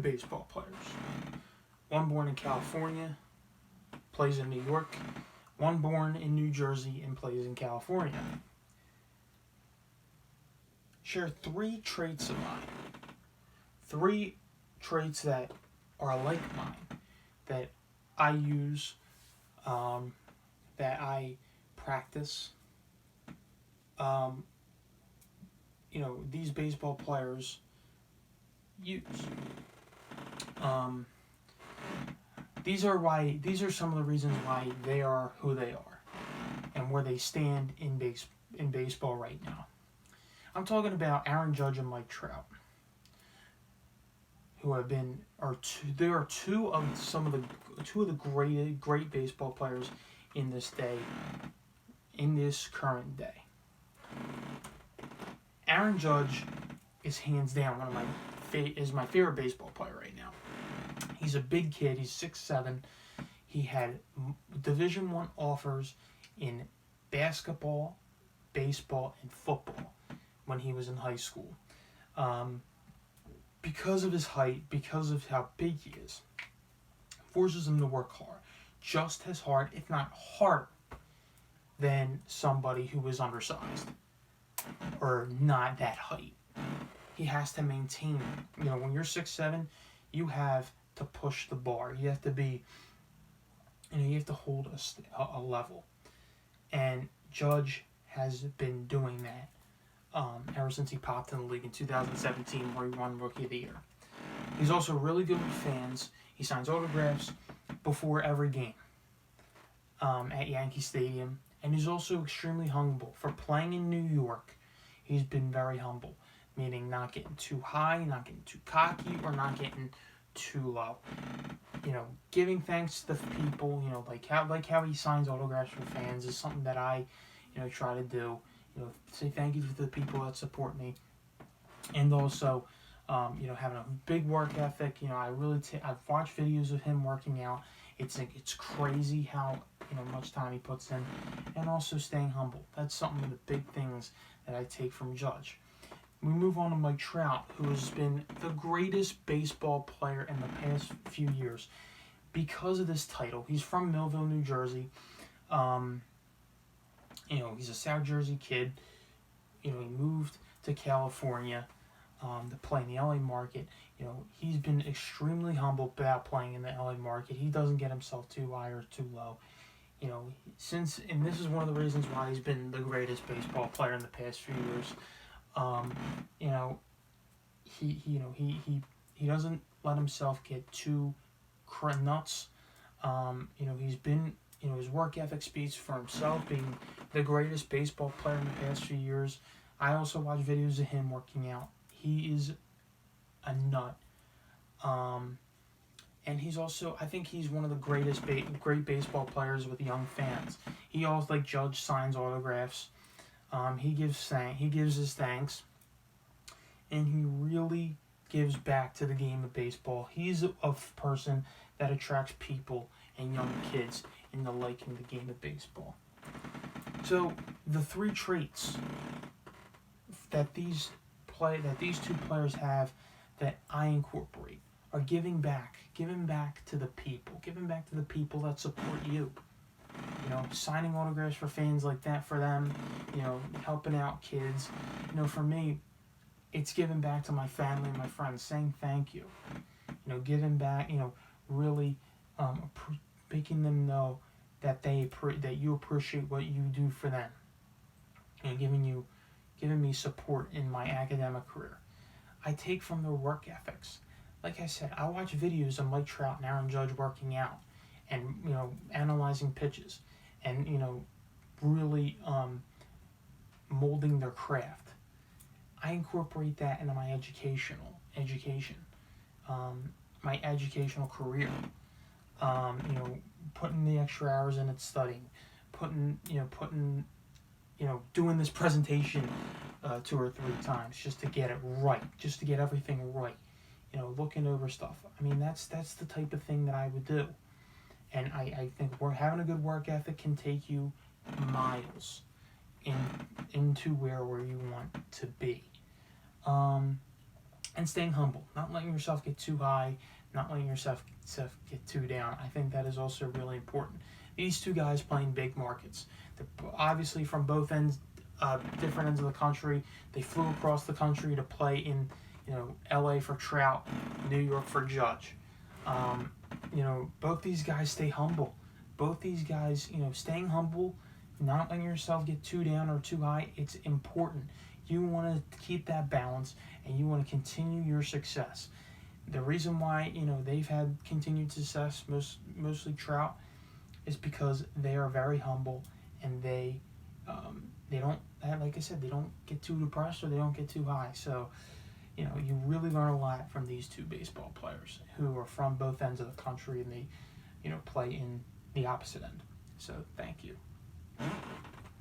baseball players. One born in California, plays in New York. One born in New Jersey and plays in California. Share three traits of mine. Three traits that are like mine, that I use, that I practice. These baseball players use. These are some of the reasons why they are who they are and where they stand in baseball right now. I'm talking about Aaron Judge and Mike Trout, who have been they are two of the great baseball players in this current day. Aaron Judge is hands down my favorite baseball player right now. He's a big kid. He's 6'7". He had Division I offers in basketball, baseball, and football when he was in high school. Because of his height, because of how big he is, forces him to work hard, just as hard, if not harder, than somebody who is undersized or not that height. He has to maintain. When you're 6'7", you have to push the bar. You have to be. You have to hold a level, and Judge has been doing that ever since he popped in the league in 2017, where he won Rookie of the Year. He's also really good with fans. He signs autographs before every game at Yankee Stadium, and he's also extremely humble. For playing in New York, he's been very humble, meaning not getting too high, not getting too cocky, or not getting too low. Giving thanks to the people, like how he signs autographs for fans is something that I, try to do. Say thank you to the people that support me, and also, having a big work ethic. I've watched videos of him working out. It's crazy how much time he puts in, and also staying humble. That's something of the big things that I take from Judge. We move on to Mike Trout, who has been the greatest baseball player in the past few years because of this title. He's from Millville, New Jersey. He's a South Jersey kid. He moved to California to play in the LA market. He's been extremely humble about playing in the LA market. He doesn't get himself too high or too low. And this is one of the reasons why he's been the greatest baseball player in the past few years. He doesn't let himself get too nuts. He's been, his work ethic speaks for himself, being the greatest baseball player in the past few years. I also watch videos of him working out. He is a nut. And he's also, I think he's one of the greatest great baseball players with young fans. He also, like Judge, signs autographs. He gives his thanks, and he really gives back to the game of baseball. He's a person that attracts people and young kids into liking the game of baseball. So the three traits that these two players have that I incorporate are giving back to the people that support you. Signing autographs for fans like that for them, helping out kids. For me, it's giving back to my family and my friends, saying thank you. Giving back, really making them know that that you appreciate what you do for them. Giving me support in my academic career. I take from their work ethics. Like I said, I watch videos of Mike Trout and Aaron Judge working out and, analyzing pitches and, really molding their craft. I incorporate that into my education, my educational career. Putting the extra hours in it studying, doing this presentation 2 or 3 times just to get it right, just to get everything right. Looking over stuff. That's the type of thing that I would do. And I think having a good work ethic can take you miles into where you want to be. and staying humble, not letting yourself get too high, not letting yourself get too down. I think that is also really important. These two guys playing big markets. They're obviously from both ends, different ends of the country. They flew across the country to play in, L.A. for Trout, New York for Judge. Both these guys stay humble. Both these guys, staying humble, not letting yourself get too down or too high, it's important. You want to keep that balance, and you want to continue your success. The reason why, they've had continued success, mostly Trout, is because they are very humble, and they don't, like I said, they don't get too depressed or they don't get too high. So, you really learn a lot from these two baseball players who are from both ends of the country, and they, play in the opposite end. So, thank you.